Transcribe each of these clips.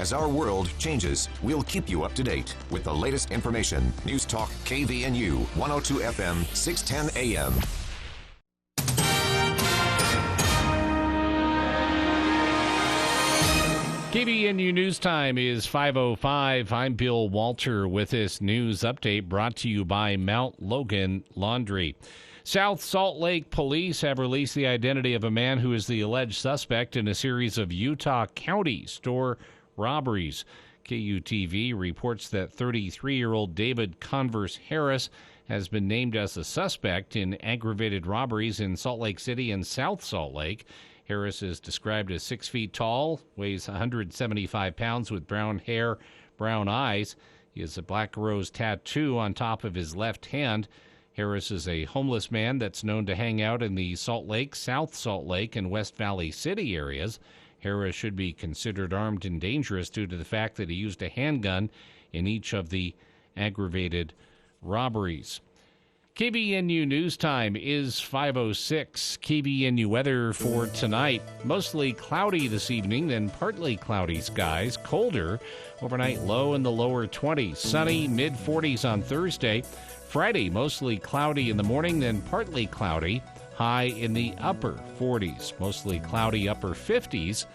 As our world changes, we'll keep you up to date with the latest information. News Talk KVNU 102 FM, 610 AM. KVNU News Time is 5:05. I'm Bill Walter with this news update brought to you by Mount Logan Laundry. South Salt Lake police have released the identity of a man who is the alleged suspect in a series of Utah County store robberies. KUTV reports that 33-year-old David Converse Harris has been named as a suspect in aggravated robberies in Salt Lake City and South Salt Lake. Harris is described as 6 feet tall, weighs 175 pounds with brown hair, brown eyes. He has a black rose tattoo on top of his left hand. Harris is a homeless man that's known to hang out in the Salt Lake, South Salt Lake, and West Valley City areas. Harris should be considered armed and dangerous due to the fact that he used a handgun in each of the aggravated robberies. KVNU News Time is 5:06. KVNU weather for tonight. Mostly cloudy this evening, then partly cloudy skies. Colder. Overnight low in the lower 20s. Sunny, mid-40s on Thursday. Friday, mostly cloudy in the morning, then partly cloudy. High in the upper 40s. Mostly cloudy upper 50s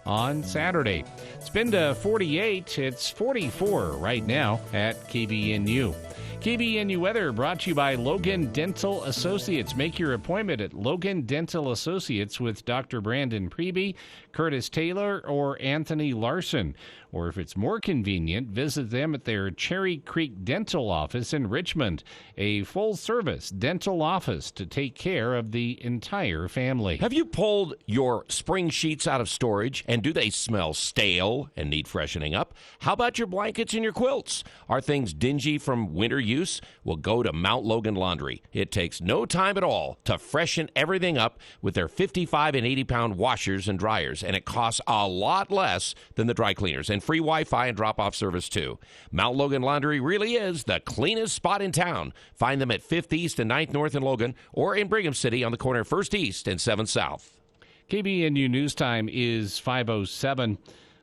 on Saturday. It's been to 48. It's 44 right now at KVNU. KVNU weather brought to you by Logan Dental Associates. Make your appointment at Logan Dental Associates with Dr. Brandon Preby, Curtis Taylor, or Anthony Larson. Or if it's more convenient, visit them at their Cherry Creek Dental office in Richmond, a full-service dental office to take care of the entire family. Have you pulled your spring sheets out of storage, and do they smell stale and need freshening up? How about your blankets and your quilts? Are things dingy from winter use? Well, go to Mount Logan Laundry. It takes no time at all to freshen everything up with their 55 and 80-pound washers and dryers, and it costs a lot less than the dry cleaners, and free Wi-Fi and drop-off service, too. Mount Logan Laundry really is the cleanest spot in town. Find them at 5th East and 9th North in Logan, or in Brigham City on the corner of 1st East and 7th South. KVNU News Time is 5:07.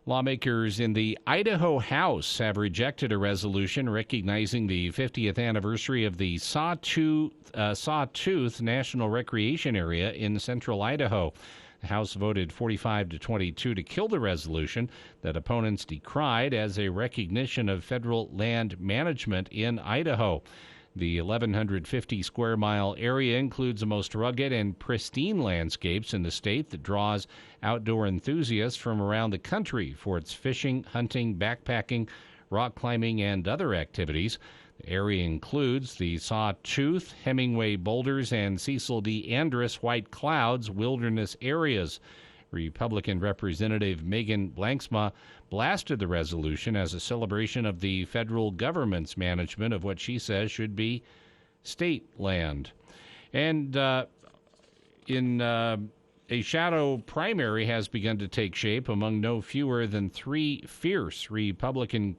Lawmakers in the Idaho House have rejected a resolution recognizing the 50th anniversary of the Sawtooth National Recreation Area in central Idaho. The House voted 45-22 to kill the resolution that opponents decried as a recognition of federal land management in Idaho. The 1,150 square mile area includes the most rugged and pristine landscapes in the state that draws outdoor enthusiasts from around the country for its fishing, hunting, backpacking, rock climbing, and other activities. The area includes the Sawtooth, Hemingway Boulders, and Cecil D. Andrus White Clouds wilderness areas. Republican Representative Megan Blanksma blasted the resolution as a celebration of the federal government's management of what she says should be state land. And a shadow primary has begun to take shape among no fewer than three fierce Republican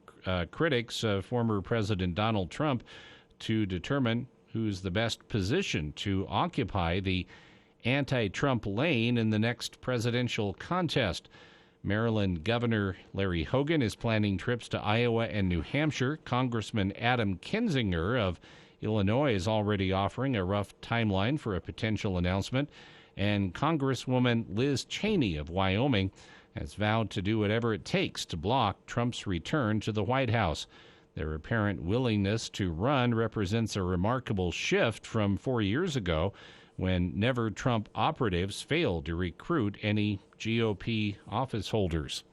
critics of former President Donald Trump to determine who's the best position to occupy the anti-Trump lane in the next presidential contest. Maryland Governor Larry Hogan is planning trips to Iowa and New Hampshire. Congressman Adam Kinzinger of Illinois is already offering a rough timeline for a potential announcement. And Congresswoman Liz Cheney of Wyoming has vowed to do whatever it takes to block Trump's return to the White House. Their apparent willingness to run represents a remarkable shift from 4 years ago, when never-Trump operatives failed to recruit any GOP office holders.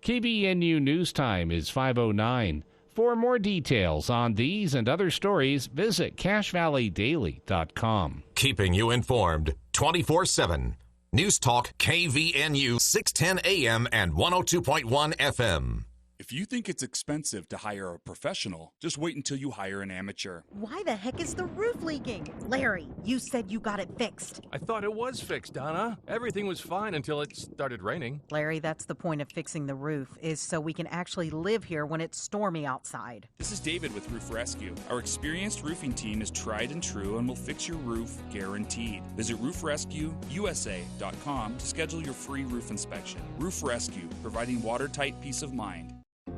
KVNU News Time is 5:09. For more details on these and other stories, visit CashValleyDaily.com. Keeping you informed 24/7. News Talk KVNU 610 AM and 102.1 FM. If you think it's expensive to hire a professional, just wait until you hire an amateur. Why the heck is the roof leaking? Larry, you said you got it fixed. I thought it was fixed, Donna. Everything was fine until it started raining. Larry, that's the point of fixing the roof, is so we can actually live here when it's stormy outside. This is David with Roof Rescue. Our experienced roofing team is tried and true and will fix your roof guaranteed. Visit roofrescueusa.com to schedule your free roof inspection. Roof Rescue, providing watertight peace of mind.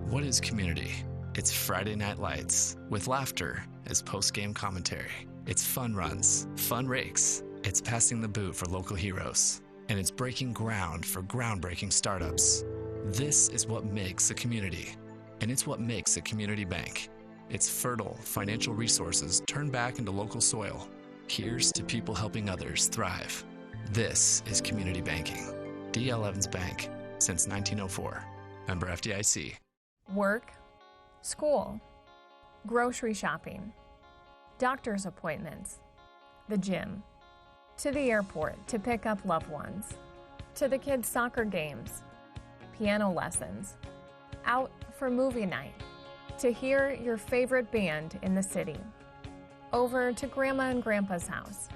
What is community? It's Friday Night Lights with laughter as post-game commentary. It's fun runs, fun rakes. It's passing the boot for local heroes. And it's breaking ground for groundbreaking startups. This is what makes a community. And it's what makes a community bank. It's fertile financial resources turned back into local soil. Here's to people helping others thrive. This is community banking. D.L. Evans Bank, since 1904. Member FDIC. Work, school, grocery shopping, doctor's appointments, the gym, to the airport to pick up loved ones, to the kids' soccer games, piano lessons, out for movie night, to hear your favorite band in the city, over to Grandma and Grandpa's house,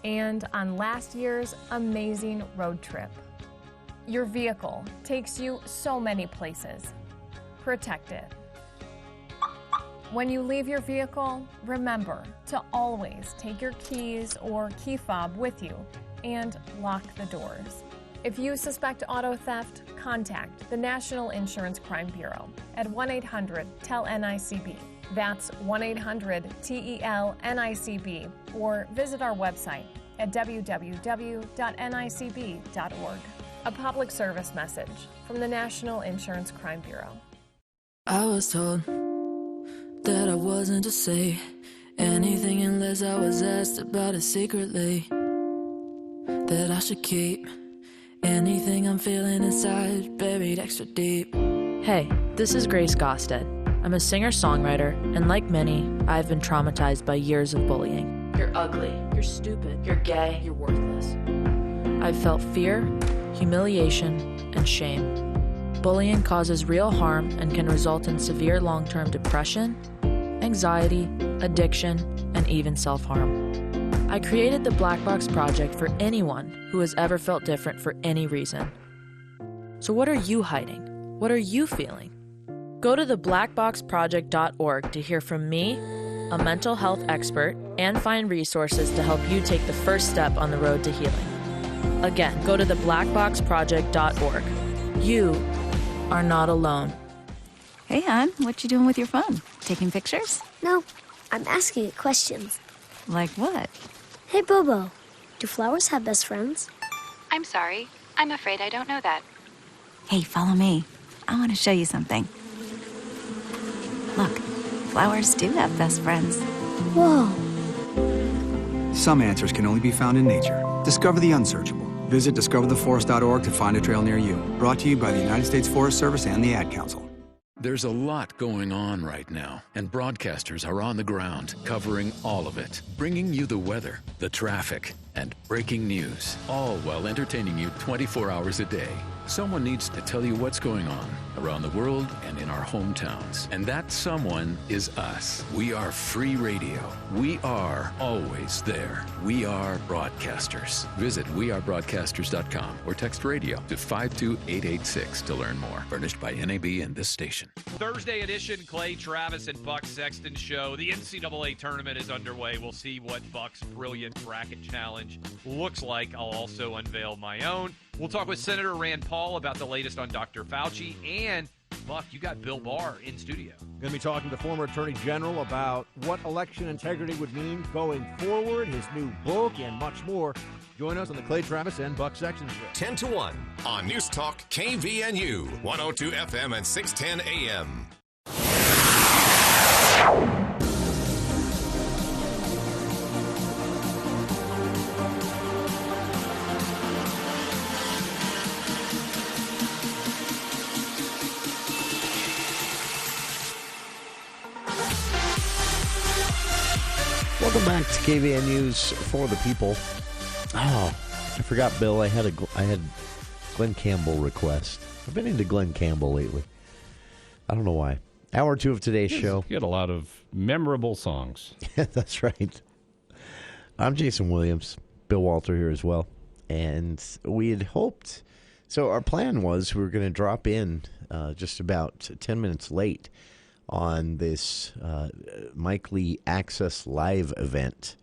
and on last year's amazing road trip. Your vehicle takes you so many places. Protect it. When you leave your vehicle, remember to always take your keys or key fob with you and lock the doors. If you suspect auto theft, contact the National Insurance Crime Bureau at 1-800-TEL-NICB. That's 1-800-TEL-NICB, or visit our website at www.nicb.org. A public service message from the National Insurance Crime Bureau. I was told that I wasn't to say anything unless I was asked about it secretly. That I should keep anything I'm feeling inside buried extra deep. Hey, this is Grace Gosted. I'm a singer-songwriter, and like many, I've been traumatized by years of bullying. You're ugly, you're stupid, you're gay, you're worthless. I've felt fear, humiliation, and shame. Bullying causes real harm and can result in severe long-term depression, anxiety, addiction, and even self-harm. I created the Black Box Project for anyone who has ever felt different for any reason. So what are you hiding? What are you feeling? Go to theblackboxproject.org to hear from me, a mental health expert, and find resources to help you take the first step on the road to healing. Again, go to theblackboxproject.org. You are not alone. Hey, hon, what you doing with your phone? Taking pictures? No, I'm asking it questions. Like what? Hey, Bobo, do flowers have best friends? I'm sorry. I'm afraid I don't know that. Hey, follow me. I want to show you something. Look, flowers do have best friends. Whoa. Some answers can only be found in nature. Discover the unsearchable. Visit discovertheforest.org to find a trail near you. Brought to you by the United States Forest Service and the Ad Council. There's a lot going on right now, and broadcasters are on the ground covering all of it, bringing you the weather, the traffic, and breaking news, all while entertaining you 24 hours a day. Someone needs to tell you what's going on around the world and in our hometowns. And that someone is us. We are free radio. We are always there. We are broadcasters. Visit wearebroadcasters.com or text radio to 52886 to learn more. Furnished by NAB and this station. Thursday edition, Clay Travis and Buck Sexton show. The NCAA tournament is underway. We'll see what Buck's brilliant bracket challenge looks like. I'll also unveil my own. We'll talk with Senator Rand Paul about the latest on Dr. Fauci. And, Buck, you got Bill Barr in studio. Going to be talking to former Attorney General about what election integrity would mean going forward, his new book, and much more. Join us on the Clay Travis and Buck Sexton Show. 10 to 1 on News Talk KVNU, 102 FM and 610 AM. Welcome back to KVN News for the People. Oh, I forgot, Bill. I had Glenn Campbell request. I've been into Glenn Campbell lately. I don't know why. Hour 2 of today's show. You had a lot of memorable songs. That's right. I'm Jason Williams. Bill Walter here as well. And we had hoped... So our plan was we were going to drop in just about 10 minutes late on this Mike Lee Access Live event.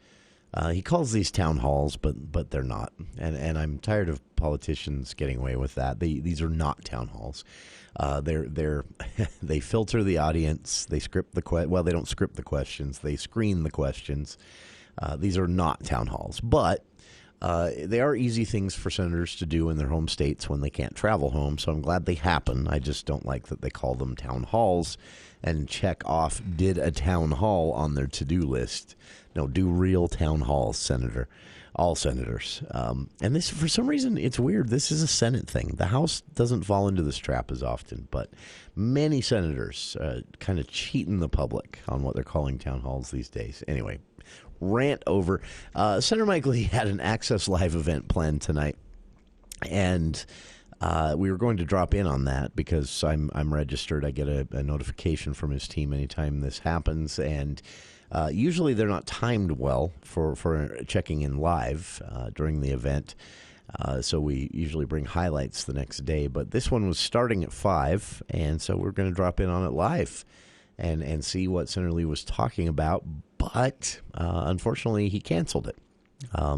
He calls these town halls, but they're not. And I'm tired of politicians getting away with that. These are not town halls. They filter the audience. They script they don't script the questions. They screen the questions. These are not town halls, but they are easy things for senators to do in their home states when they can't travel home. So I'm glad they happen. I just don't like that they call them town halls and check off did a town hall on their to-do list. No, do real town halls, Senator. All senators. And this, for some reason, it's weird. This is a Senate thing. The House doesn't fall into this trap as often, but many senators kind of cheating the public on what they're calling town halls these days. Anyway, rant over. Senator Mike Lee had an Access Live event planned tonight, and we were going to drop in on that because I'm registered. I get a notification from his team anytime this happens, and usually they're not timed well for checking in live during the event, so we usually bring highlights the next day. But this one was starting at 5, and so we're going to drop in on it live and see what Senator Lee was talking about. But unfortunately, he canceled it.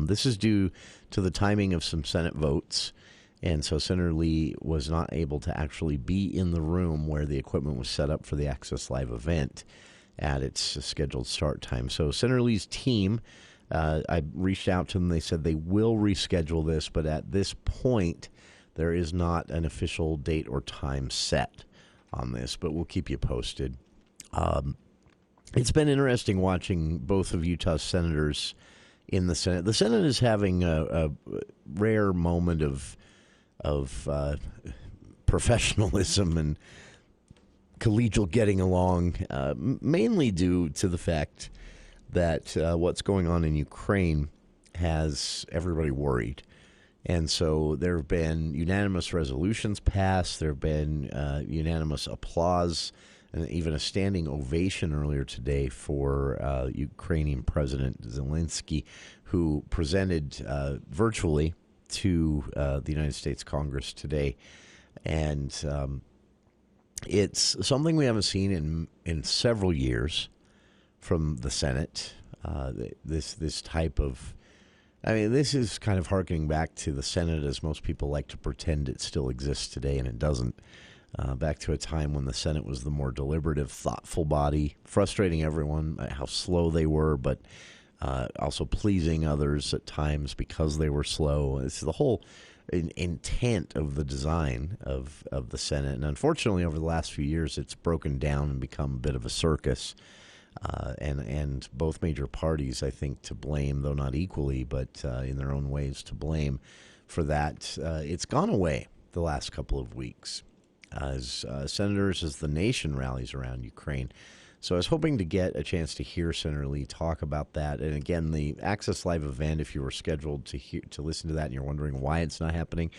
This is due to the timing of some Senate votes, and so Senator Lee was not able to actually be in the room where the equipment was set up for the Access Live event at its scheduled start time. So Senator Lee's team, I reached out to them. They said they will reschedule this, but at this point, there is not an official date or time set on this, but we'll keep you posted. It's been interesting watching both of Utah's senators in the Senate. The Senate is having a rare moment of professionalism and collegial getting along, mainly due to the fact that what's going on in Ukraine has everybody worried. And so there have been unanimous resolutions passed. There have been unanimous applause and even a standing ovation earlier today for Ukrainian President Zelensky, who presented virtually to the United States Congress today. And it's something we haven't seen in several years from the Senate. This type of, I mean, this is kind of harkening back to the Senate as most people like to pretend it still exists today, and it doesn't. Back to a time when the Senate was the more deliberative, thoughtful body, frustrating everyone how slow they were, but also pleasing others at times because they were slow. It's the whole intent of the design of the Senate. And unfortunately, over the last few years, it's broken down and become a bit of a circus. And both major parties, I think, to blame, though not equally, but in their own ways to blame for that. It's gone away the last couple of weeks as senators, as the nation rallies around Ukraine. So I was hoping to get a chance to hear Senator Lee talk about that. And again, the Access Live event, if you were scheduled to listen to that and you're wondering why it's not happening,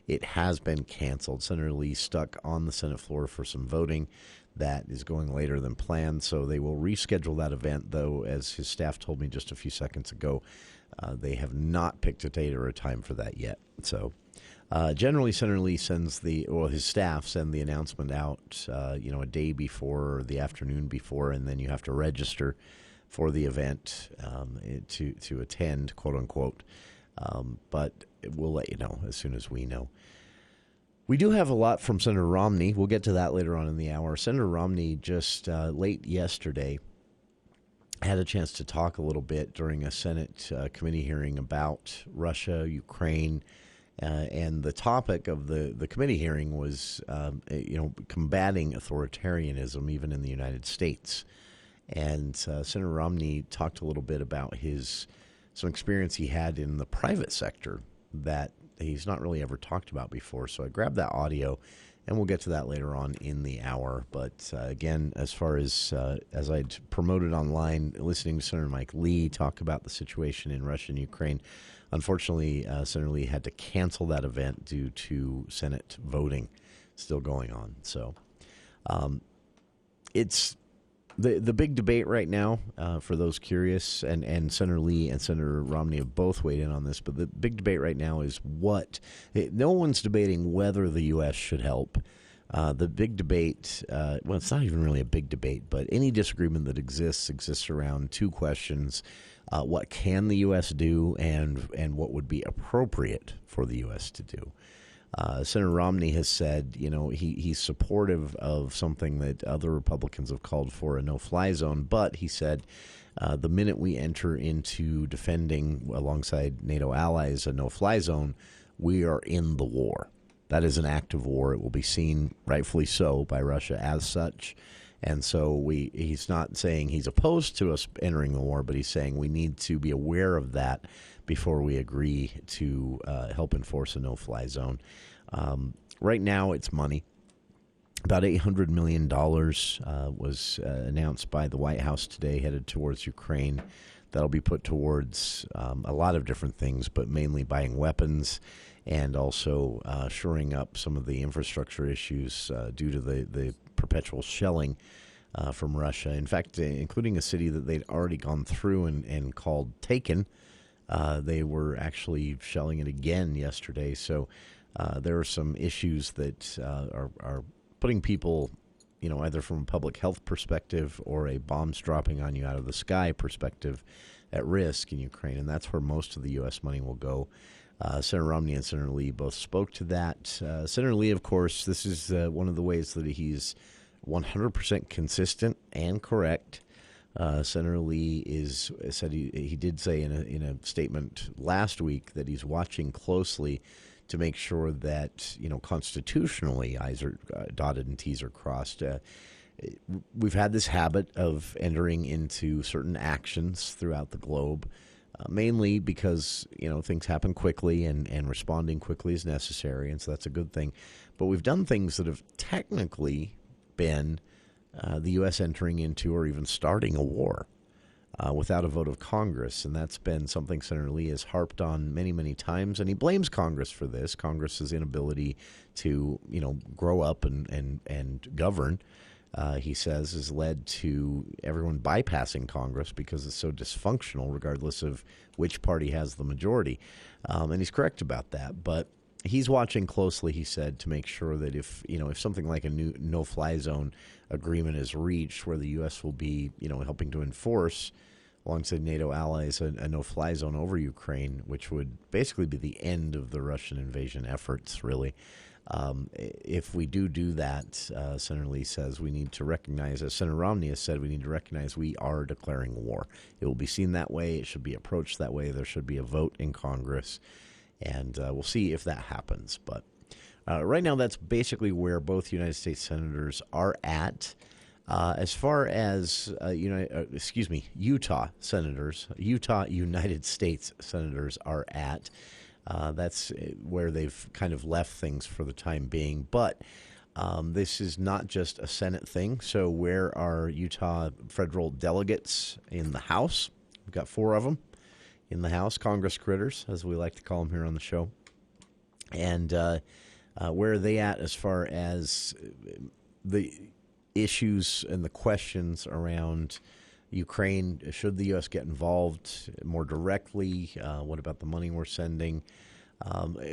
it has been canceled. Senator Lee stuck on the Senate floor for some voting that is going later than planned. So they will reschedule that event, though, as his staff told me just a few seconds ago, they have not picked a date or a time for that yet. So generally, Senator Lee his staff send the announcement out, a day before or the afternoon before, and then you have to register for the event to attend, quote unquote. But we'll let you know as soon as we know. We do have a lot from Senator Romney. We'll get to that later on in the hour. Senator Romney just late yesterday had a chance to talk a little bit during a Senate committee hearing about Russia, Ukraine. And the topic of the committee hearing was, combating authoritarianism even in the United States. And Senator Romney talked a little bit about some experience he had in the private sector that he's not really ever talked about before. So I grabbed that audio, and we'll get to that later on in the hour. But again, as far as I'd promoted online, listening to Senator Mike Lee talk about the situation in Russia and Ukraine, unfortunately, Senator Lee had to cancel that event due to Senate voting still going on. So it's the big debate right now, for those curious, and Senator Lee and Senator Romney have both weighed in on this, but the big debate right now is no one's debating whether the U.S. should help. The big debate, well, it's not even really a big debate, but any disagreement that exists around two questions. What can the U.S. do, and what would be appropriate for the U.S. to do? Senator Romney has said, he's supportive of something that other Republicans have called for, a no-fly zone. But he said the minute we enter into defending alongside NATO allies a no-fly zone, we are in the war. That is an act of war. It will be seen, rightfully so, by Russia as such. And so he's not saying he's opposed to us entering the war, but he's saying we need to be aware of that before we agree to help enforce a no-fly zone. Right now, it's money. About $800 million was announced by the White House today, headed towards Ukraine. That'll be put towards a lot of different things, but mainly buying weapons and also shoring up some of the infrastructure issues due to the perpetual shelling from Russia. In fact, including a city that they'd already gone through and called taken. They were actually shelling it again yesterday. So there are some issues that are putting people, either from a public health perspective or a bombs dropping on you out of the sky perspective at risk in Ukraine. And that's where most of the U.S. money will go. Senator Romney and Senator Lee both spoke to that. Senator Lee, of course, this is one of the ways that he's 100% consistent and correct. Senator Lee said he did say in a statement last week that he's watching closely to make sure that constitutionally I's are dotted and T's are crossed. We've had this habit of entering into certain actions throughout the globe, mainly because things happen quickly and responding quickly is necessary, and so that's a good thing. But we've done things that have technically been the U.S. entering into or even starting a war without a vote of Congress, and that's been something Senator Lee has harped on many, many times, and he blames Congress for this. Congress's inability to grow up and govern. He says, has led to everyone bypassing Congress because it's so dysfunctional, regardless of which party has the majority. And he's correct about that. But he's watching closely, he said, to make sure that if something like a new no-fly zone agreement is reached, where the U.S. will be, helping to enforce, alongside NATO allies, a no-fly zone over Ukraine, which would basically be the end of the Russian invasion efforts, really. If we do that, Senator Lee says we need to recognize, as Senator Romney has said, we need to recognize we are declaring war. It will be seen that way. It should be approached that way. There should be a vote in Congress, and we'll see if that happens. But right now, that's basically where both United States senators are at. As far as Utah United States senators are at. That's where they've kind of left things for the time being. But this is not just a Senate thing. So where are Utah federal delegates in the House? We've got 4 of them in the House, Congress critters, as we like to call them here on the show. And where are they at as far as the issues and the questions around Ukraine? Should the U.S. get involved more directly? What about the money we're sending?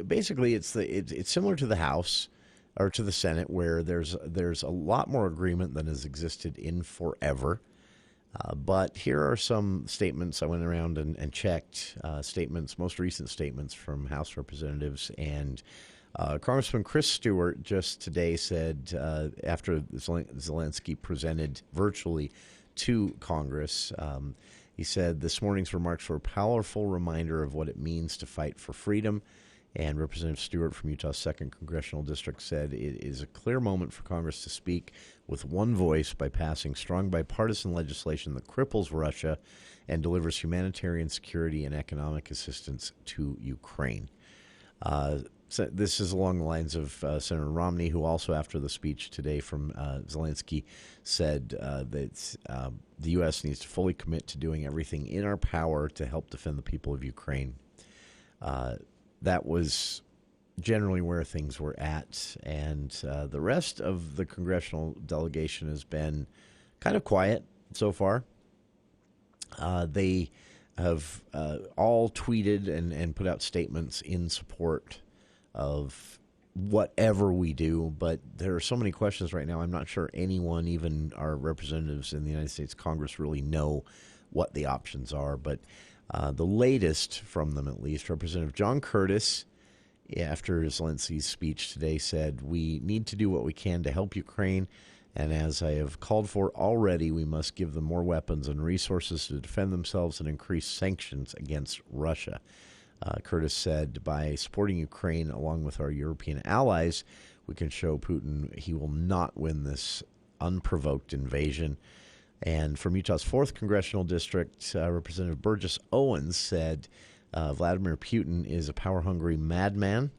Basically, it's similar to the House or to the Senate, where there's a lot more agreement than has existed in forever. But here are some statements. I went around and checked most recent statements from House representatives, and Congressman Chris Stewart just today said, after Zelensky presented virtually to Congress, he said this morning's remarks were a powerful reminder of what it means to fight for freedom. And Representative Stewart from Utah's 2nd Congressional District said it is a clear moment for Congress to speak with one voice by passing strong bipartisan legislation that cripples Russia and delivers humanitarian, security, and economic assistance to Ukraine. So this is along the lines of Senator Romney, who also, after the speech today from Zelensky, said that the U.S. needs to fully commit to doing everything in our power to help defend the people of Ukraine. That was generally where things were at. And the rest of the congressional delegation has been kind of quiet so far. They have all tweeted and put out statements in support of whatever we do, but there are so many questions right now. I'm not sure anyone, even our representatives in the United States Congress, really know what the options are. But the latest from them, at least, Representative John Curtis, after Zelensky's speech today, said, "We need to do what we can to help Ukraine. And as I have called for already, we must give them more weapons and resources to defend themselves and increase sanctions against Russia." Curtis said, "By supporting Ukraine along with our European allies, we can show Putin he will not win this unprovoked invasion." And from Utah's 4th Congressional District, Representative Burgess Owens said, "Vladimir Putin is a power-hungry madman,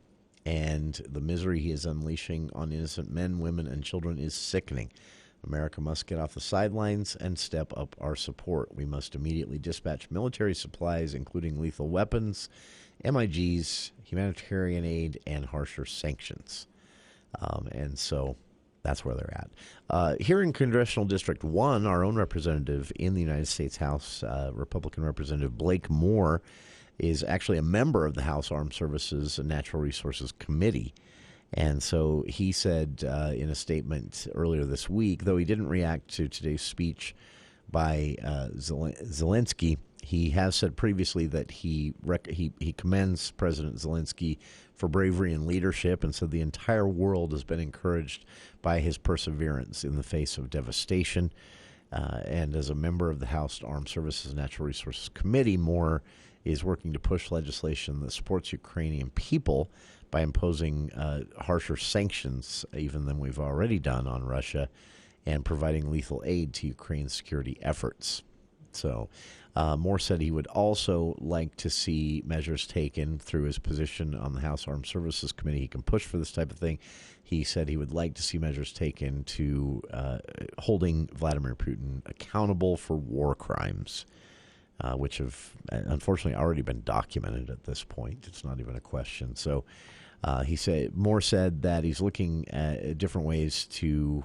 and the misery he is unleashing on innocent men, women, and children is sickening. America must get off the sidelines and step up our support. We must immediately dispatch military supplies, including lethal weapons, MIGs, humanitarian aid, and harsher sanctions." And so that's where they're at. Here in Congressional District 1, our own representative in the United States House, Republican Representative Blake Moore, is actually a member of the House Armed Services and Natural Resources Committee. And so he said in a statement earlier this week, though he didn't react to today's speech by Zelensky, he has said previously that he commends President Zelensky for bravery and leadership, and said the entire world has been encouraged by his perseverance in the face of devastation. And as a member of the House Armed Services and Natural Resources Committee, Moore is working to push legislation that supports Ukrainian people by imposing harsher sanctions, even than we've already done on Russia, and providing lethal aid to Ukraine's security efforts. So Moore said he would also like to see measures taken through his position on the House Armed Services Committee. He can push for this type of thing. He said he would like to see measures taken to holding Vladimir Putin accountable for war crimes, which have unfortunately already been documented at this point. It's not even a question. So Moore said that he's looking at different ways to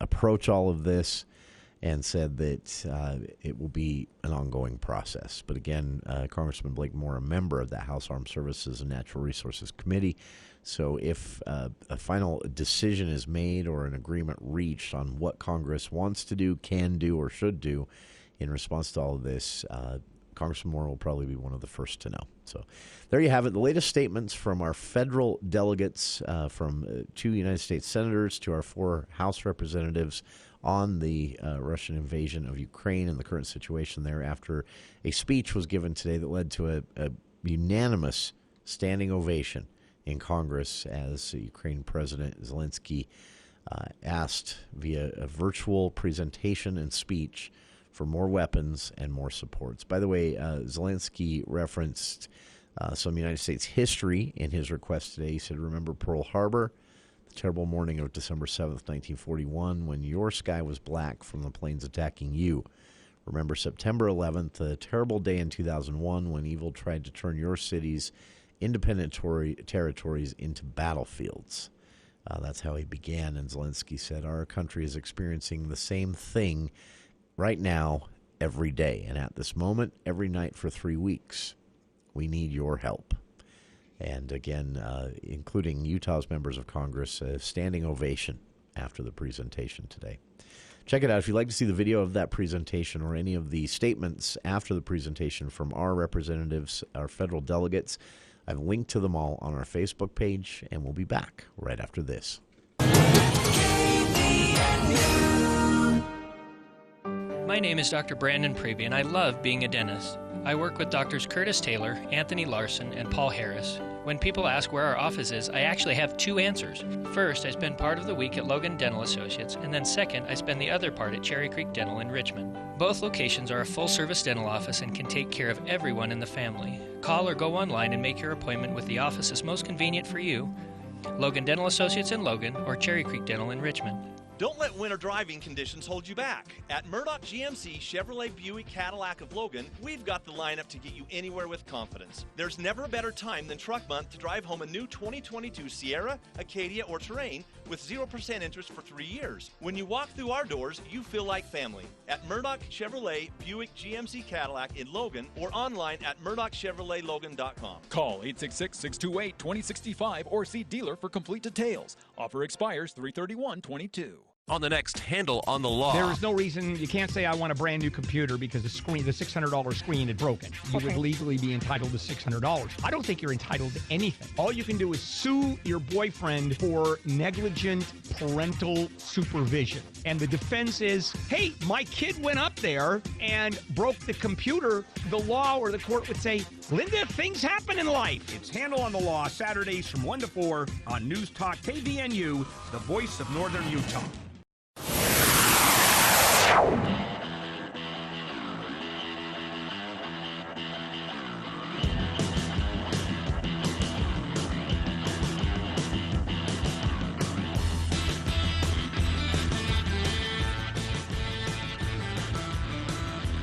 approach all of this, and said that it will be an ongoing process. But again, Congressman Blake Moore, a member of the House Armed Services and Natural Resources Committee. So if a final decision is made or an agreement reached on what Congress wants to do, can do, or should do in response to all of this, Congressman Moore will probably be one of the first to know. So there you have it. The latest statements from our federal delegates, from 2 United States senators to our 4 House representatives on the Russian invasion of Ukraine and the current situation there, after a speech was given today that led to a unanimous standing ovation in Congress as Ukraine President Zelensky asked via a virtual presentation and speech for more weapons and more supports. By the way, Zelensky referenced some United States history in his request today. He said, "Remember Pearl Harbor, the terrible morning of December 7th, 1941, when your sky was black from the planes attacking you. Remember September 11th, the terrible day in 2001 when evil tried to turn your cities, independent territories, into battlefields." That's how he began, and Zelensky said, "Our country is experiencing the same thing right now, every day, and at this moment, every night for 3 weeks. We need your help." And again, including Utah's members of Congress, a standing ovation after the presentation today. Check it out. If you'd like to see the video of that presentation or any of the statements after the presentation from our representatives, our federal delegates, I've linked to them all on our Facebook page, and we'll be back right after this. My name is Dr. Brandon Preby, and I love being a dentist. I work with Drs. Curtis Taylor, Anthony Larson, and Paul Harris. When people ask where our office is, I actually have 2 answers. First, I spend part of the week at Logan Dental Associates, and then second, I spend the other part at Cherry Creek Dental in Richmond. Both locations are a full-service dental office and can take care of everyone in the family. Call or go online and make your appointment with the office that's most convenient for you. Logan Dental Associates in Logan or Cherry Creek Dental in Richmond. Don't let winter driving conditions hold you back. At Murdoch GMC Chevrolet Buick Cadillac of Logan, we've got the lineup to get you anywhere with confidence. There's never a better time than truck month to drive home a new 2022 Sierra, Acadia, or Terrain with 0% interest for 3 years. When you walk through our doors, you feel like family. At Murdoch Chevrolet Buick GMC Cadillac in Logan or online at MurdochChevroletLogan.com. Call 866-628-2065 or see dealer for complete details. Offer expires 3/31/22. On the next Handle on the Law. There is no reason you can't say I want a brand new computer because the $600 screen is broken. You would legally be entitled to $600. I don't think you're entitled to anything. All you can do is sue your boyfriend for negligent parental supervision. And the defense is, hey, my kid went up there and broke the computer. The law or the court would say, Linda, things happen in life. It's Handle on the Law, Saturdays from 1 to 4 on News Talk KVNU, the voice of Northern Utah.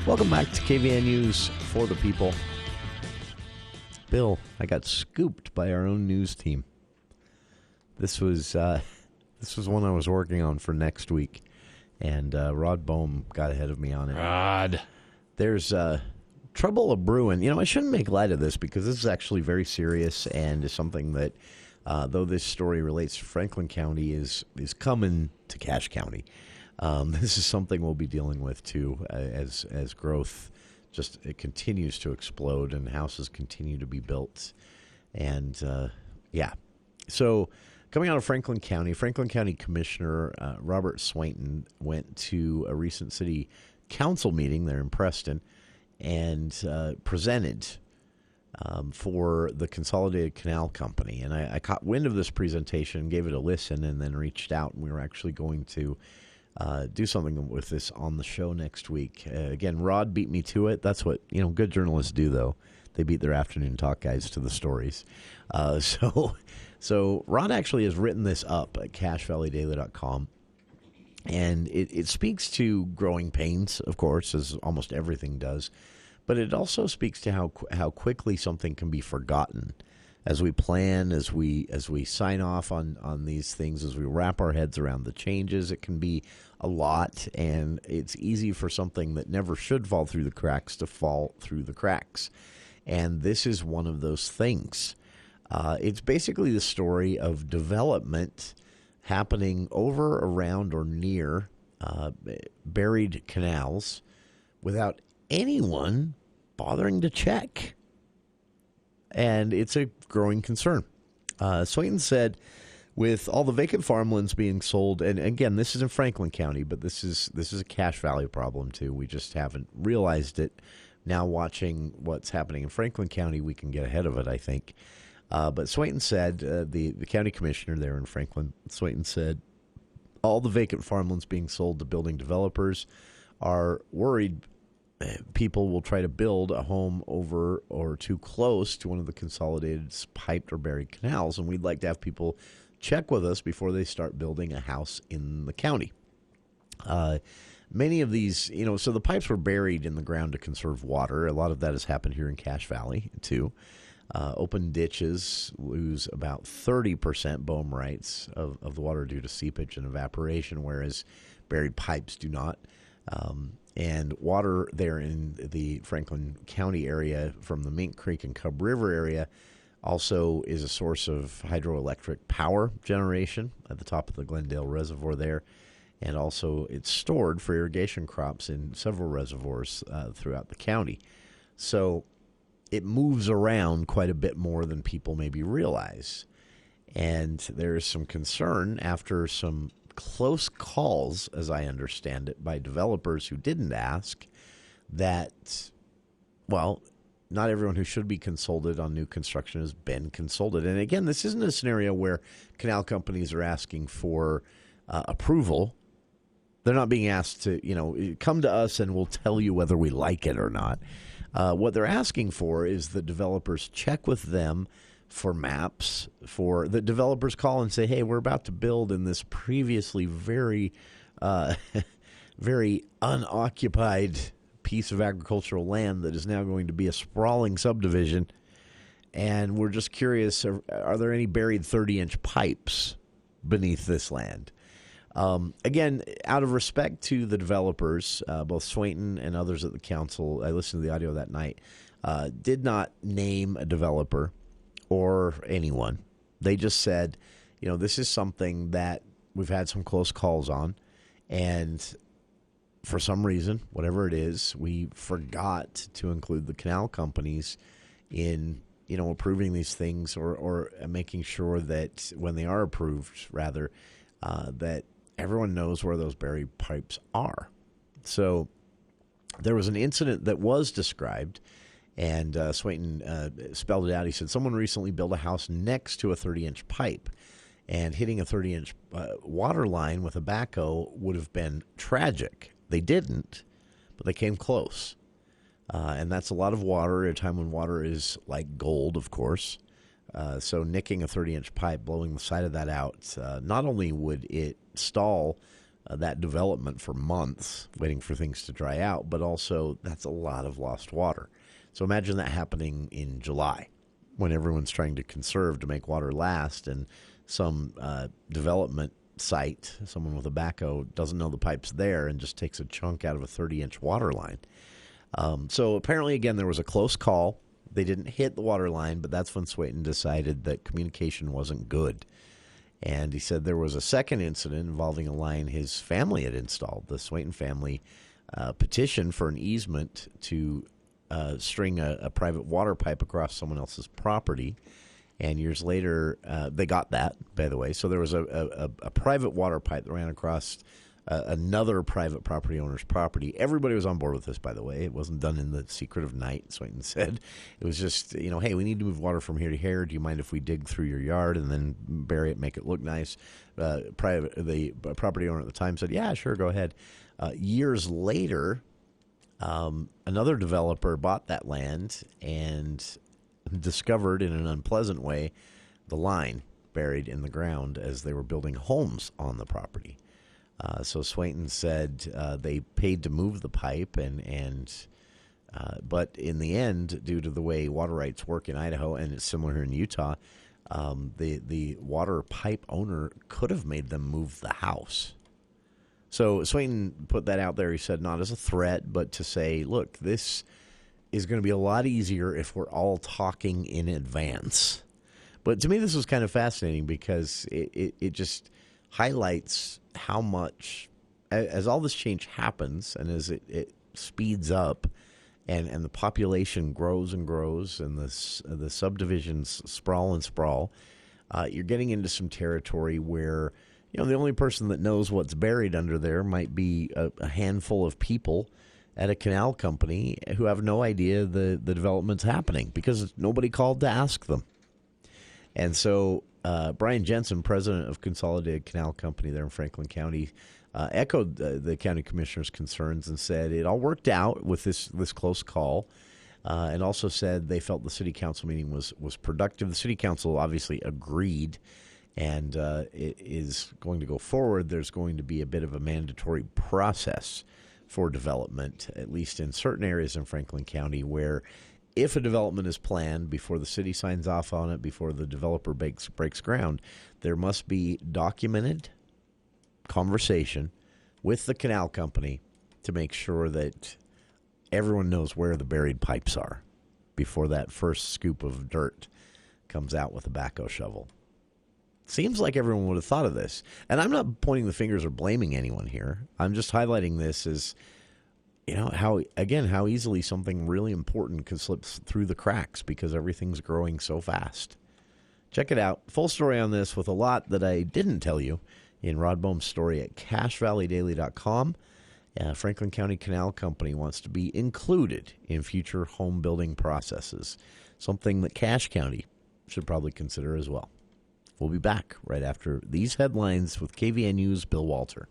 Welcome back to KVNU's For the People. Bill, I got scooped by our own news team. This was one I was working on for next week, and Rod Bohm got ahead of me on it. Rod. There's trouble a-brewing. You know, I shouldn't make light of this because this is actually very serious and is something that, though this story relates to Franklin County, is coming to Cache County. This is something we'll be dealing with, too, as growth it continues to explode and houses continue to be built. And, yeah. So, coming out of Franklin County Commissioner Robert Swainton went to a recent city council meeting there in Preston and presented for the Consolidated Canal Company. And I caught wind of this presentation, gave it a listen, and then reached out, and we were actually going to do something with this on the show next week. Again, Rod beat me to it. That's what good journalists do, though. They beat their afternoon talk guys to the stories. So Rod actually has written this up at CacheValleyDaily.com, and it speaks to growing pains, of course, as almost everything does, but it also speaks to how quickly something can be forgotten as we plan, as we sign off on these things, as we wrap our heads around the changes. It can be a lot, and it's easy for something that never should fall through the cracks to fall through the cracks. And this is one of those things. It's basically the story of development happening over, around, or near buried canals without anyone bothering to check. And it's a growing concern. Swainton said, with all the vacant farmlands being sold, and again, this is in Franklin County, but this is a Cache Valley problem too. We just haven't realized it. Now watching what's happening in Franklin County, we can get ahead of it, I think. But Swainton said, the county commissioner there in Franklin, Swainton said, all the vacant farmlands being sold to building developers are worried people will try to build a home over or too close to one of the consolidated piped or buried canals, and we'd like to have people check with us before they start building a house in the county. Many of these, so the pipes were buried in the ground to conserve water. A lot of that has happened here in Cache Valley, too. Open ditches lose about 30% BOEM rights of the water due to seepage and evaporation, whereas buried pipes do not. And water there in the Franklin County area from the Mink Creek and Cub River area also is a source of hydroelectric power generation at the top of the Glendale Reservoir there. And also it's stored for irrigation crops in several reservoirs throughout the county. So it moves around quite a bit more than people maybe realize. And there is some concern after some close calls, as I understand it, by developers who didn't ask that, well, not everyone who should be consulted on new construction has been consulted. And again, this isn't a scenario where canal companies are asking for approval. They're not being asked to, come to us and we'll tell you whether we like it or not. What they're asking for is the developers check with them for maps, for the developers call and say, hey, we're about to build in this previously very, very unoccupied piece of agricultural land that is now going to be a sprawling subdivision. And we're just curious, are there any buried 30-inch pipes beneath this land? Again, out of respect to the developers, both Swainton and others at the council, I listened to the audio that night, did not name a developer or anyone. They just said, this is something that we've had some close calls on, and for some reason, whatever it is, we forgot to include the canal companies in, approving these things or making sure that when they are approved, rather, that everyone knows where those buried pipes are. So there was an incident that was described, and Swainton spelled it out. He said, someone recently built a house next to a 30-inch pipe, and hitting a 30-inch water line with a backhoe would have been tragic. They didn't, but they came close. And that's a lot of water at a time when water is like gold, of course. So nicking a 30-inch pipe, blowing the side of that out, not only would it stall that development for months, waiting for things to dry out, but also that's a lot of lost water. So imagine that happening in July when everyone's trying to conserve to make water last, and some development site, someone with a backhoe, doesn't know the pipe's there and just takes a chunk out of a 30-inch water line. So apparently, again, there was a close call. They didn't hit the water line, but that's when Swainton decided that communication wasn't good. And he said there was a second incident involving a line his family had installed. The Swainton family petitioned for an easement to string a private water pipe across someone else's property. And years later, they got that, by the way. So there was a private water pipe that ran across another private property owner's property. Everybody was on board with this, by the way. It wasn't done in the secret of night, Swainton said. It was just, hey, we need to move water from here to here. Do you mind if we dig through your yard and then bury it, make it look nice? The property owner at the time said, yeah, sure, go ahead. Years later, another developer bought that land and discovered in an unpleasant way the line buried in the ground as they were building homes on the property. So Swainton said they paid to move the pipe, but in the end, due to the way water rights work in Idaho, and it's similar here in Utah, the water pipe owner could have made them move the house. So Swainton put that out there. He said not as a threat, but to say, look, this is going to be a lot easier if we're all talking in advance. But to me, this was kind of fascinating because it just highlights how much, as all this change happens and as it speeds up and the population grows and grows and the subdivisions sprawl and sprawl, you're getting into some territory where, the only person that knows what's buried under there might be a handful of people at a canal company who have no idea the development's happening because nobody called to ask them. And so Brian Jensen, president of Consolidated Canal Company there in Franklin County, echoed the county commissioner's concerns and said it all worked out with this close call, and also said they felt the city council meeting was productive. The city council obviously agreed, and it is going to go forward. There's going to be a bit of a mandatory process for development, at least in certain areas in Franklin County, where if a development is planned before the city signs off on it, before the developer breaks ground, there must be documented conversation with the canal company to make sure that everyone knows where the buried pipes are before that first scoop of dirt comes out with a backhoe shovel. Seems like everyone would have thought of this. And I'm not pointing the fingers or blaming anyone here. I'm just highlighting this as, how easily something really important could slip through the cracks because everything's growing so fast. Check it out. Full story on this with a lot that I didn't tell you in Rod Bohm's story at CashValleyDaily.com. Franklin County Canal Company wants to be included in future home building processes, something that Cache County should probably consider as well. We'll be back right after these headlines with KVNU's Bill Walter.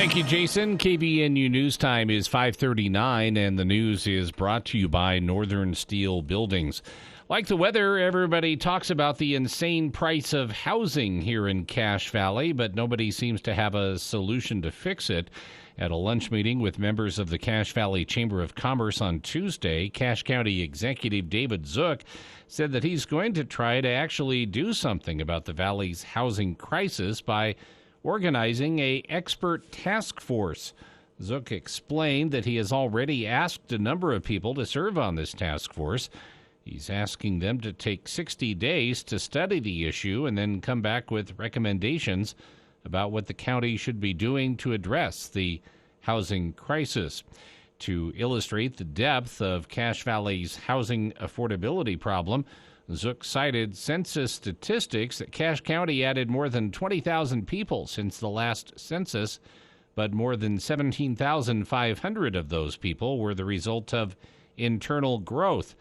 Thank you, Jason. KVNU News Time is 5:39, and the news is brought to you by Northern Steel Buildings. Like the weather, everybody talks about the insane price of housing here in Cache Valley, but nobody seems to have a solution to fix it. At a lunch meeting with members of the Cache Valley Chamber of Commerce on Tuesday, Cache County Executive David Zook said that he's going to try to actually do something about the valley's housing crisis by organizing an expert task force. Zook explained that he has already asked a number of people to serve on this task force. He's asking them to take 60 days to study the issue and then come back with recommendations about what the county should be doing to address the housing crisis. To illustrate the depth of Cache Valley's housing affordability problem, Zook cited census statistics that Cache County added more than 20,000 people since the last census, but more than 17,500 of those people were the result of internal growth.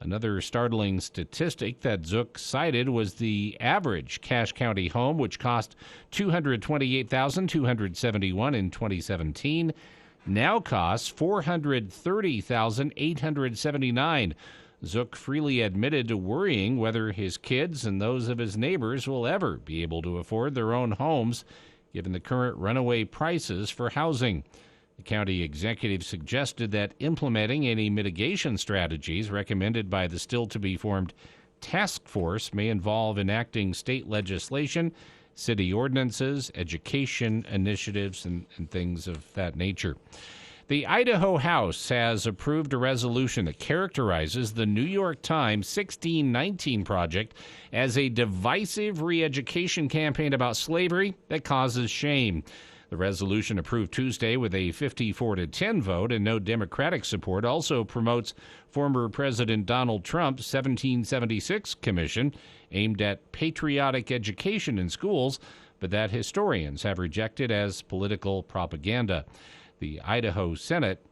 Another startling statistic that Zook cited was the average Cache County home, which cost $228,271 in 2017, now costs $430,879. Zook freely admitted to worrying whether his kids and those of his neighbors will ever be able to afford their own homes, given the current runaway prices for housing. The county executive suggested that implementing any mitigation strategies recommended by the still-to-be-formed task force may involve enacting state legislation, city ordinances, education initiatives, and things of that nature. The Idaho House has approved a resolution that characterizes the New York Times 1619 project as a divisive re-education campaign about slavery that causes shame. The resolution, approved Tuesday with a 54-10 vote and no Democratic support, also promotes former President Donald Trump's 1776 commission aimed at patriotic education in schools, but that historians have rejected as political propaganda. The Idaho Senate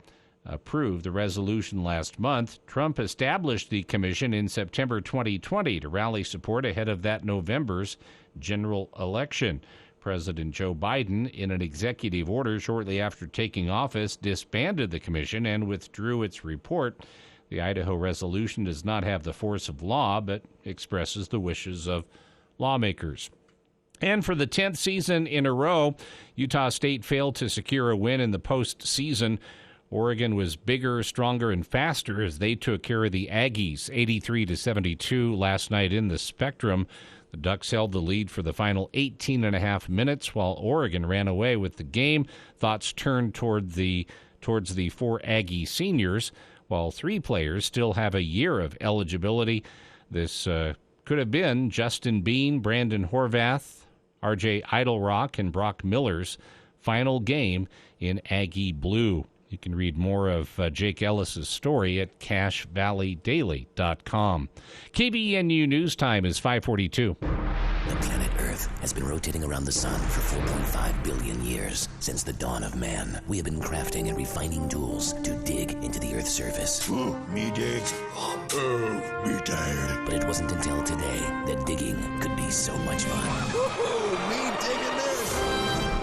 approved the resolution last month. Trump established the commission in September 2020 to rally support ahead of that November's general election. President Joe Biden, in an executive order shortly after taking office, disbanded the commission and withdrew its report. The Idaho resolution does not have the force of law, but expresses the wishes of lawmakers. And for the 10th season in a row, Utah State failed to secure a win in the postseason. Oregon was bigger, stronger, and faster as they took care of the Aggies 83-72 last night in the Spectrum. The Ducks held the lead for the final 18.5 minutes while Oregon ran away with the game. Thoughts turned towards the four Aggie seniors, while three players still have a year of eligibility. This could have been Justin Bean, Brandon Horvath, R.J. Idlerock, and Brock Miller's final game in Aggie Blue. You can read more of Jake Ellis's story at CacheValleyDaily.com. KBNU News Time is 5:42. The planet Earth has been rotating around the sun for 4.5 billion years. Since the dawn of man, we have been crafting and refining tools to dig into the Earth's surface. Me dig. Me tired. But it wasn't until today that digging could be so much fun. Me digging this.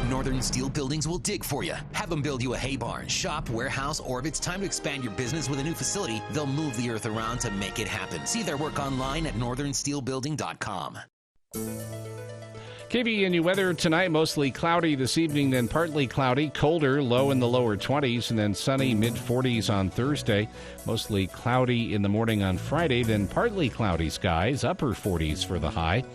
Northern Steel Buildings will dig for you. Have them build you a hay barn, shop, warehouse, or if it's time to expand your business with a new facility, they'll move the earth around to make it happen. See their work online at northernsteelbuilding.com. KVNU weather tonight, mostly cloudy this evening, then partly cloudy, colder, low in the lower 20s, and then sunny, mid-40s on Thursday. Mostly cloudy in the morning on Friday, then partly cloudy skies, upper 40s for the high.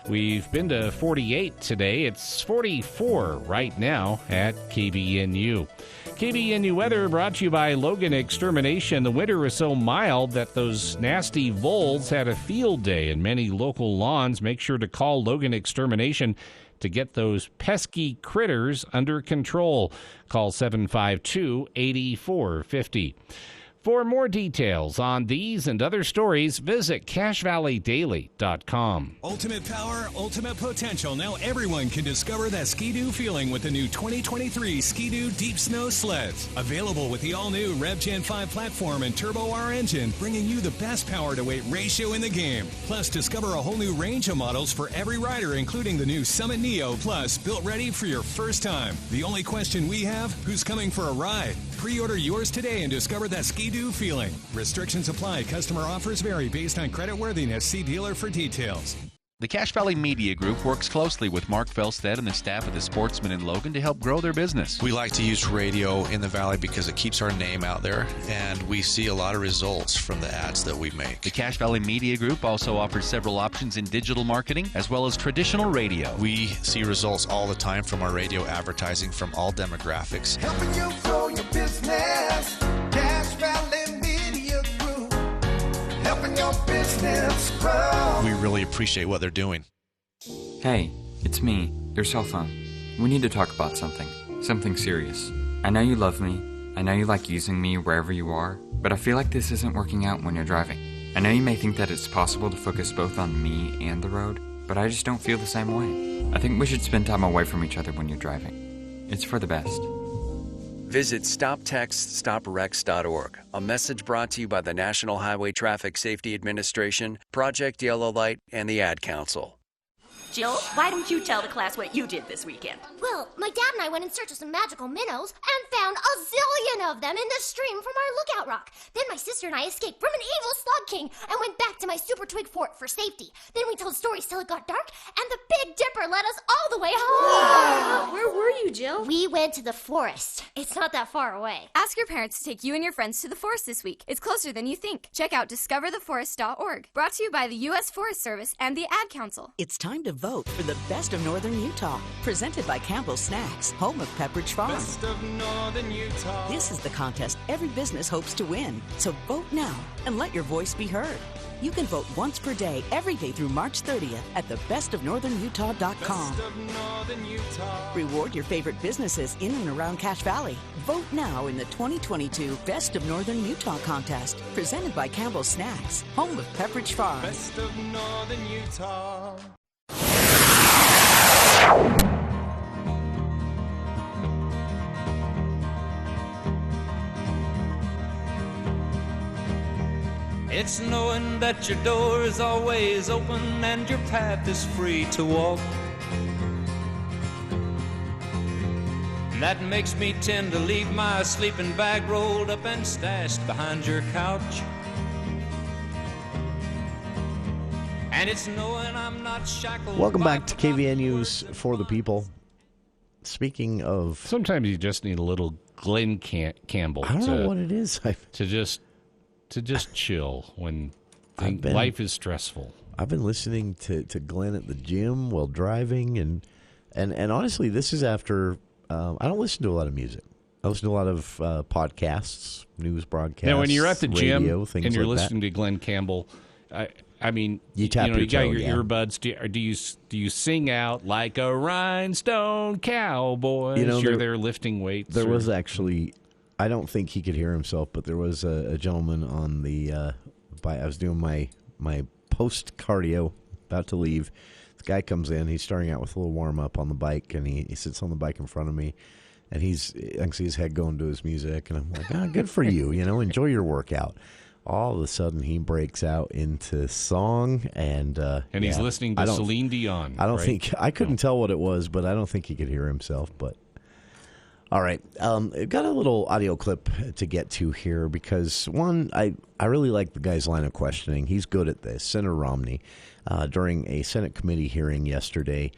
We've been to 48 today. It's 44 right now at KVNU. KVNU weather brought to you by Logan Extermination. The winter was so mild that those nasty voles had a field day in many local lawns. Make sure to call Logan Extermination to get those pesky critters under control. Call 752-8450. For more details on these and other stories, visit CashValleyDaily.com. Ultimate power, ultimate potential. Now everyone can discover that Ski-Doo feeling with the new 2023 Ski-Doo Deep Snow Sleds. Available with the all-new Rev Gen 5 platform and Turbo R engine, bringing you the best power-to-weight ratio in the game. Plus, discover a whole new range of models for every rider, including the new Summit Neo Plus, built ready for your first time. The only question we have, who's coming for a ride? Pre-order yours today and discover that Ski-Doo feeling. Restrictions apply. Customer offers vary based on creditworthiness. See dealer for details. The Cache Valley Media Group works closely with Mark Felstead and the staff of the Sportsman in Logan to help grow their business. We like to use radio in the Valley because it keeps our name out there, and we see a lot of results from the ads that we make. The Cache Valley Media Group also offers several options in digital marketing as well as traditional radio. We see results all the time from our radio advertising from all demographics. Helping you grow your business, Cache Valley Media Group, helping your business grow. We really appreciate what they're doing. Hey, it's me, your cell phone. We need to talk about something serious. I know you love me, I know you like using me wherever you are, but I feel like this isn't working out when you're driving. I know you may think that it's possible to focus both on me and the road, but I just don't feel the same way. I think we should spend time away from each other when you're driving. It's for the best. Visit StopTextStopWrecks.org, a message brought to you by the National Highway Traffic Safety Administration, Project Yellow Light, and the Ad Council. Jill, why don't you tell the class what you did this weekend? Well, my dad and I went in search of some magical minnows and found a zillion of them in the stream from our lookout rock. Then my sister and I escaped from an evil slug king and went back to my super twig fort for safety. Then we told stories till it got dark, and the Big Dipper led us all the way home. Wow. Where were you, Jill? We went to the forest. It's not that far away. Ask your parents to take you and your friends to the forest this week. It's closer than you think. Check out discovertheforest.org. Brought to you by the U.S. Forest Service and the Ad Council. It's time to vote for the Best of Northern Utah, presented by Campbell's Snacks, home of Pepperidge Farm. Best of Northern Utah. This is the contest every business hopes to win. So vote now and let your voice be heard. You can vote once per day, every day through March 30th at thebestofnorthernutah.com. Best of Northern Utah. Reward your favorite businesses in and around Cache Valley. Vote now in the 2022 Best of Northern Utah contest, presented by Campbell's Snacks, home of Pepperidge Farm. Best of Northern Utah. It's knowing that your door is always open and your path is free to walk. And that makes me tend to leave my sleeping bag rolled up and stashed behind your couch. And it's knowing I'm not shackled. Welcome back to KVNU's For the People. Speaking of... Sometimes you just need a little Glenn Campbell. I don't know what it is. To just chill when life is stressful. I've been listening to Glenn at the gym while driving, and honestly, this is after I don't listen to a lot of music. I listen to a lot of podcasts, news broadcasts. Now, when you're at the radio, gym and you're like listening to Glenn Campbell, I mean, you got your earbuds. Do you sing out like a rhinestone cowboy? You're there lifting weights. There was actually. I don't think he could hear himself, but there was a gentleman on the. I was doing my post cardio, about to leave. This guy comes in. He's starting out with a little warm up on the bike, and he sits on the bike in front of me, and I can see his head going to his music, and I'm like, good for you, enjoy your workout. All of a sudden, he breaks out into song, and he's listening to Celine Dion. I don't think I couldn't tell what it was, but I don't think he could hear himself, but. All right. I've got a little audio clip to get to here because, one, I really like the guy's line of questioning. He's good at this. Senator Romney, during a Senate committee hearing yesterday,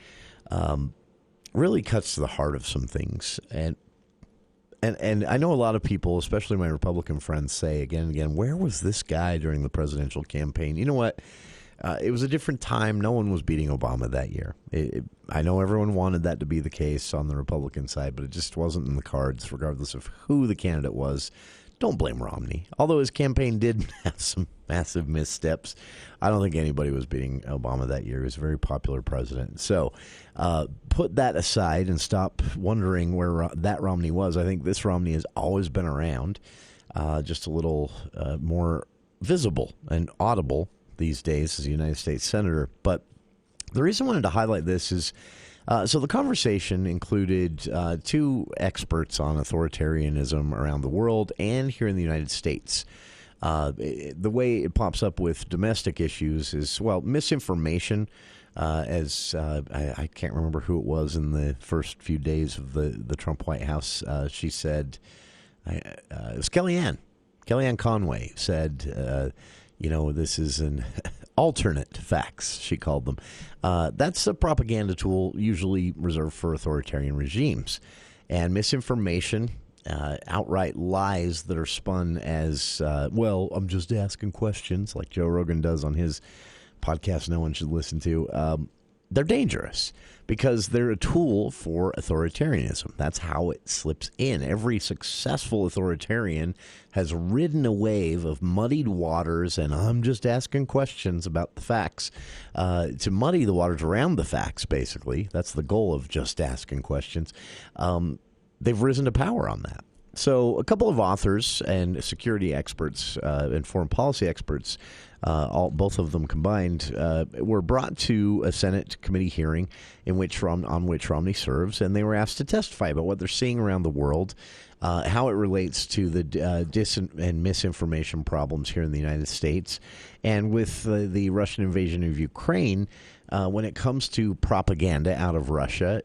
really cuts to the heart of some things. And I know a lot of people, especially my Republican friends, say again and again, where was this guy during the presidential campaign? You know what? It was a different time. No one was beating Obama that year. I know everyone wanted that to be the case on the Republican side, but it just wasn't in the cards, regardless of who the candidate was. Don't blame Romney. Although his campaign did have some massive missteps, I don't think anybody was beating Obama that year. He was a very popular president. So put that aside and stop wondering where that Romney was. I think this Romney has always been around. just a little more visible and audible these days as a United States Senator. But the reason I wanted to highlight this is, so the conversation included two experts on authoritarianism around the world and here in the United States. The way it pops up with domestic issues is, well, misinformation. I can't remember who it was in the first few days of the Trump White House. She said, it was Kellyanne Conway said, this is an alternate facts, she called them. That's a propaganda tool usually reserved for authoritarian regimes. And misinformation, outright lies that are spun as, I'm just asking questions, like Joe Rogan does on his podcast no one should listen to. They're dangerous because they're a tool for authoritarianism. That's how it slips in. Every successful authoritarian has ridden a wave of muddied waters, and I'm just asking questions about the facts, to muddy the waters around the facts, basically. That's the goal of just asking questions. They've risen to power on that. So a couple of authors and security experts and foreign policy experts, both of them combined, were brought to a Senate committee hearing on which Romney serves, and they were asked to testify about what they're seeing around the world, how it relates to the dis and misinformation problems here in the United States, and with the Russian invasion of Ukraine, when it comes to propaganda out of Russia.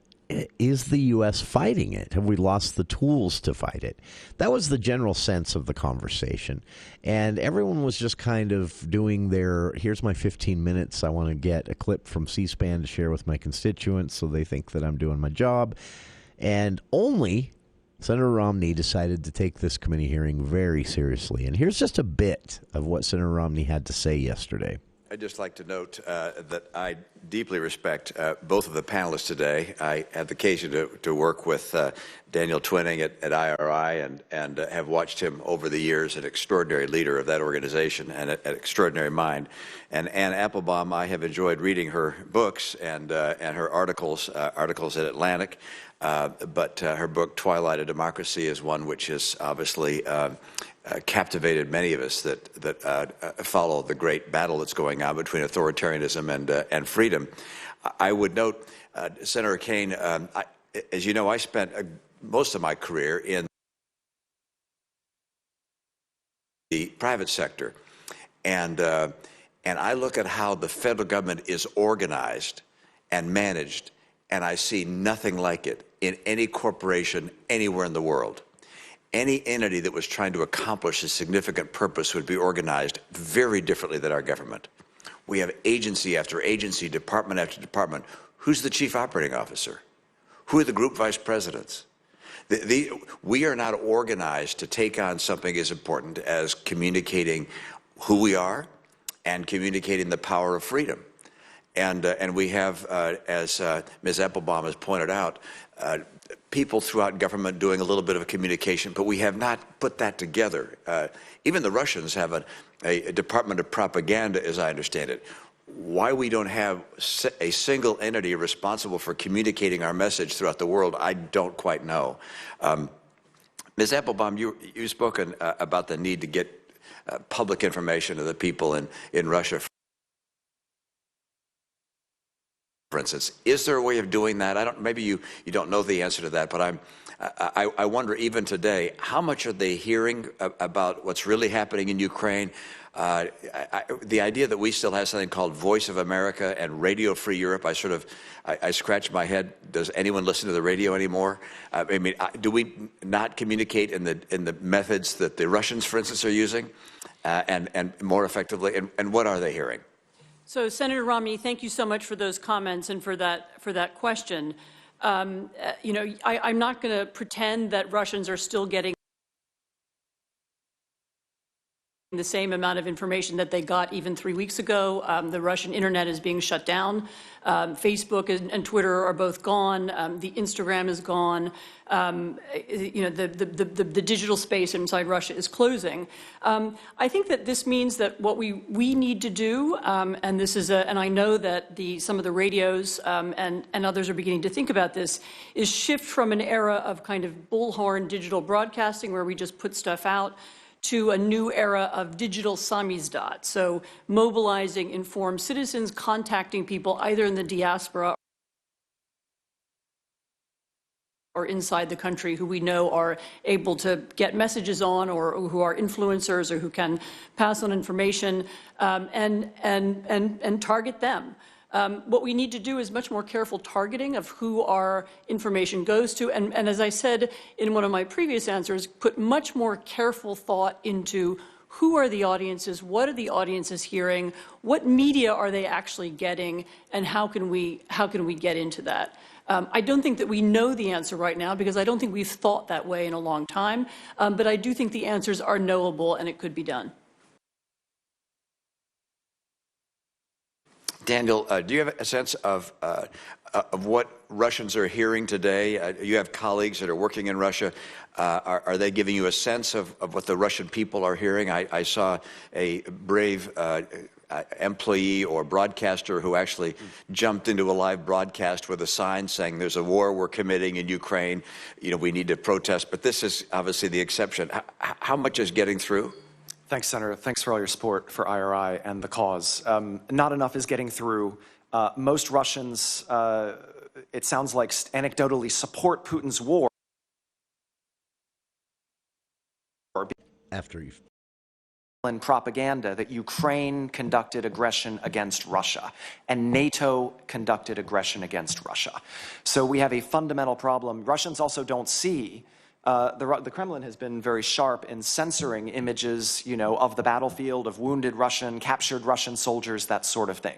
Is the U.S. fighting it? Have we lost the tools to fight it? That was the general sense of the conversation. And everyone was just kind of doing here's my 15 minutes. I want to get a clip from C-SPAN to share with my constituents so they think that I'm doing my job. And only Senator Romney decided to take this committee hearing very seriously. And here's just a bit of what Senator Romney had to say yesterday. I'd just like to note that I deeply respect both of the panelists today. I had the occasion to work with Daniel Twining at IRI and have watched him over the years, an extraordinary leader of that organization and an extraordinary mind. And Ann Applebaum, I have enjoyed reading her books and her articles at Atlantic. But her book, Twilight of Democracy, is one which has obviously captivated many of us that follow the great battle that's going on between authoritarianism and freedom. I would note, Senator Kaine, as you know, I spent most of my career in the private sector, and I look at how the federal government is organized and managed, and I see nothing like it in any corporation anywhere in the world. Any entity that was trying to accomplish a significant purpose would be organized very differently than our government. We have agency after agency, department after department. Who's the chief operating officer? Who are the group vice presidents? We are not organized to take on something as important as communicating who we are and communicating the power of freedom. And we have, as Ms. Applebaum has pointed out, people throughout government doing a little bit of communication, but we have not put that together. Even the Russians have a department of propaganda, as I understand it. Why we don't have a single entity responsible for communicating our message throughout the world, I don't quite know. Ms. Applebaum, you've spoken about the need to get public information to the people in Russia. For instance, is there a way of doing that? Maybe you don't know the answer to that, but I wonder even today, how much are they hearing about what's really happening in Ukraine? The idea that we still have something called Voice of America and Radio Free Europe, I scratch my head. Does anyone listen to the radio anymore? I mean, do we not communicate in the methods that the Russians, for instance, are using, and more effectively? And what are they hearing? So, Senator Romney, thank you so much for those comments and for that question. I'm not going to pretend that Russians are still getting the same amount of information that they got even 3 weeks ago. The Russian internet is being shut down. Facebook and Twitter are both gone. The Instagram is gone. The digital space inside Russia is closing. I think that this means that what we need to do, and this is and I know that some of the radios and others are beginning to think about this, is shift from an era of kind of bullhorn digital broadcasting where we just put stuff out to a new era of digital samizdat, so mobilizing informed citizens, contacting people either in the diaspora or inside the country who we know are able to get messages on, or who are influencers, or who can pass on information, and target them. What we need to do is much more careful targeting of who our information goes to. And as I said in one of my previous answers, put much more careful thought into who are the audiences, what are the audiences hearing, what media are they actually getting, and how can we get into that? I don't think that we know the answer right now, because I don't think we've thought that way in a long time, but I do think the answers are knowable and it could be done. Daniel, do you have a sense of what Russians are hearing today? You have colleagues that are working in Russia. Are they giving you a sense of what the Russian people are hearing? I saw a brave employee or broadcaster who actually jumped into a live broadcast with a sign saying there's a war we're committing in Ukraine. You know, we need to protest. But this is obviously the exception. How much is getting through? Thanks, Senator. Thanks for all your support for IRI and the cause. Not enough is getting through. Most Russians, it sounds like, anecdotally support Putin's war. After you've and propaganda that Ukraine conducted aggression against Russia and NATO conducted aggression against Russia. So we have a fundamental problem. Russians also don't see the Kremlin has been very sharp in censoring images, you know, of the battlefield, of wounded Russian, captured Russian soldiers, that sort of thing.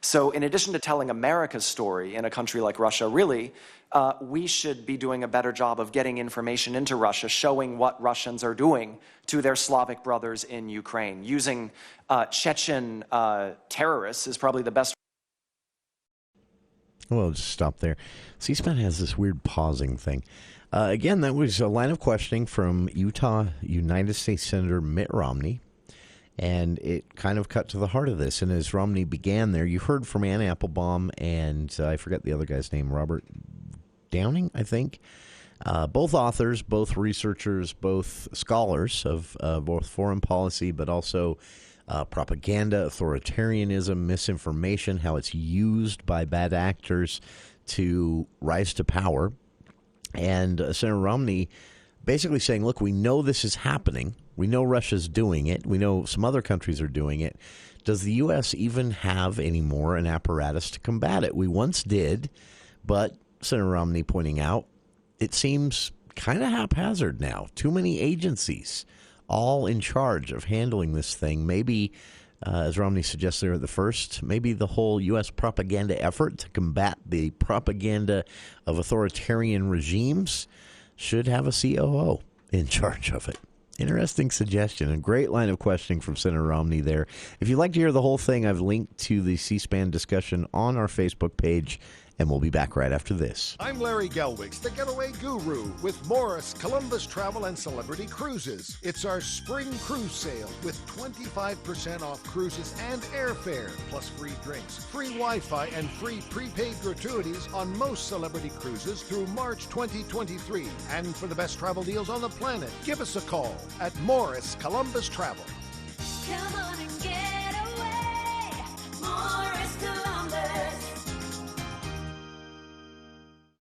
So in addition to telling America's story in a country like Russia, really, we should be doing a better job of getting information into Russia, showing what Russians are doing to their Slavic brothers in Ukraine. Using Chechen terrorists is probably the best. Well, just stop there. C-SPAN has this weird pausing thing. Again, that was a line of questioning from Utah United States Senator Mitt Romney, and it kind of cut to the heart of this. And as Romney began there, you heard from Ann Applebaum and I forget the other guy's name, Robert Downing, I think. Both authors, both researchers, both scholars of both foreign policy, but also propaganda, authoritarianism, misinformation, how it's used by bad actors to rise to power. And Senator Romney basically saying, look, we know this is happening. We know Russia's doing it. We know some other countries are doing it. Does the U.S. even have anymore an apparatus to combat it? We once did, but Senator Romney pointing out, it seems kind of haphazard now. Too many agencies all in charge of handling this thing. Maybe, as Romney suggests there at the first, maybe the whole U.S. propaganda effort to combat the propaganda of authoritarian regimes should have a COO in charge of it. Interesting suggestion. A great line of questioning from Senator Romney there. If you'd like to hear the whole thing, I've linked to the C-SPAN discussion on our Facebook page, and we'll be back right after this. I'm Larry Gelwigs, the getaway guru with Morris Columbus Travel and Celebrity Cruises. It's our spring cruise sale with 25% off cruises and airfare, plus free drinks, free Wi-Fi, and free prepaid gratuities on most Celebrity Cruises through March 2023. And for the best travel deals on the planet, give us a call at Morris Columbus Travel. Come on and get away, Morris Columbus.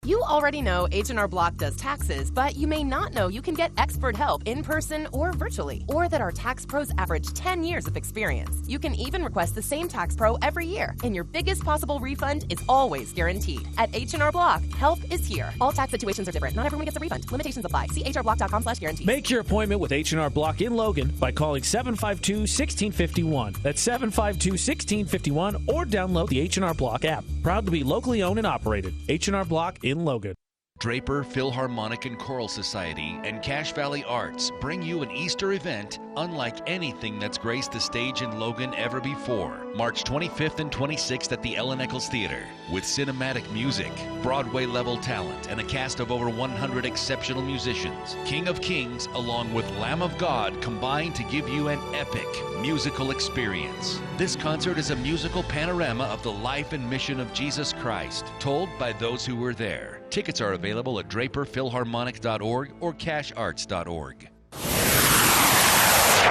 You already know H&R Block does taxes, but you may not know you can get expert help in person or virtually, or that our tax pros average 10 years of experience. You can even request the same tax pro every year, and your biggest possible refund is always guaranteed. At H&R Block, help is here. All tax situations are different. Not everyone gets a refund. Limitations apply. See hrblock.com/guarantee. Make your appointment with H&R Block in Logan by calling 752-1651. That's 752-1651, or download the H&R Block app. Proud to be locally owned and operated. H&R Block in Logan. Draper Philharmonic and Choral Society and Cache Valley Arts bring you an Easter event unlike anything that's graced the stage in Logan ever before. March 25th and 26th at the Ellen Eccles Theater with cinematic music, Broadway-level talent, and a cast of over 100 exceptional musicians. King of Kings along with Lamb of God combine to give you an epic musical experience. This concert is a musical panorama of the life and mission of Jesus Christ, told by those who were there. Tickets are available at draperphilharmonic.org or cachearts.org.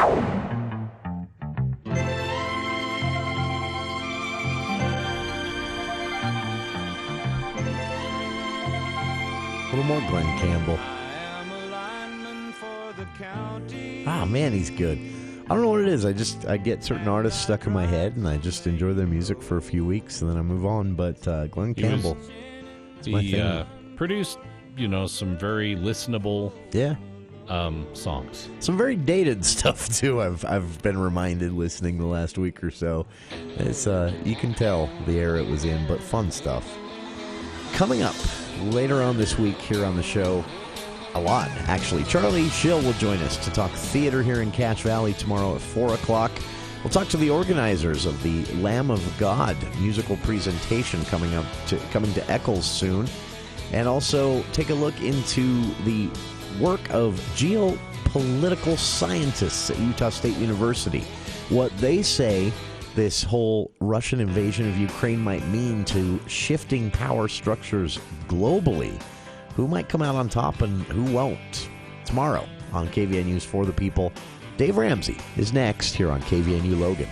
A little more Glenn Campbell. Ah, man, he's good. I don't know what it is. I get certain artists stuck in my head, and I just enjoy their music for a few weeks, and then I move on. But Glenn Campbell, he produced, some very listenable, songs. Some very dated stuff too. I've been reminded listening the last week or so. It's you can tell the era it was in, but fun stuff. Coming up later on this week here on the show. A lot, actually. Charlie Schill will join us to talk theater here in Cache Valley tomorrow at 4 o'clock. We'll talk to the organizers of the Lamb of God musical presentation coming to Eccles soon. And also take a look into the work of geopolitical scientists at Utah State University. What they say this whole Russian invasion of Ukraine might mean to shifting power structures globally. Who might come out on top and who won't? Tomorrow on KVNU's For the People, Dave Ramsey is next here on KVNU Logan.